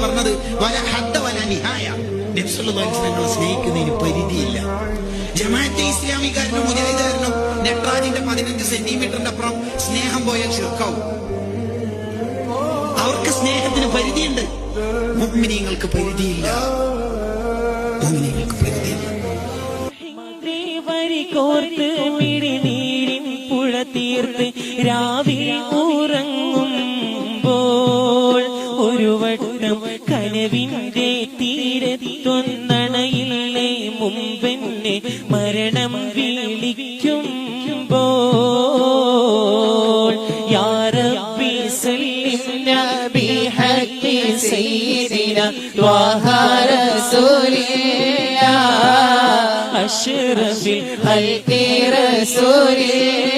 പറഞ്ഞത് വല ഹദ്ദ വല നിഹായ. നബി സല്ലല്ലാഹു അലൈഹി വസല്ലം സ്നേഹിക്കുന്നതിന് പരിധിയില്ല. ജമാഅത്തെ ഇസ്ലാമിക്കാരനും മുജാഹിദുകാരനും നെട്രാജിന്റെ 15 സെന്റിമീറ്ററിന്റെ അപ്പുറം സ്നേഹം പോയാൽ ശിർക്കാവും. അവർക്ക് സ്നേഹത്തിന് പരിധിയുണ്ട്, മുഅ്മിനീങ്ങൾക്ക് പരിധിയില്ല. മുഅ്മിനീങ്ങൾക്ക് പരിധിയില്ല. കോർത്ത് മിഴിനീരിൻ പുഴ തീർത്ത് രാവിൽ ഉറങ്ങുമ്പോൾ ഒരു വട്ടം കനവിന്റെ തീരത്തൊന്നണയില്ലേ മുമ്പെന്നെ മരണം വിളിക്കുമ്പോൾ യാ റബ്ബി സല്ലിം നബി ഹഖി സയ്യിദിനാ ത്വാഹ റസൂലില്ലാഹ് അഷ്റഫിൽ ഖൽഖി റസൂലില്ലാഹ്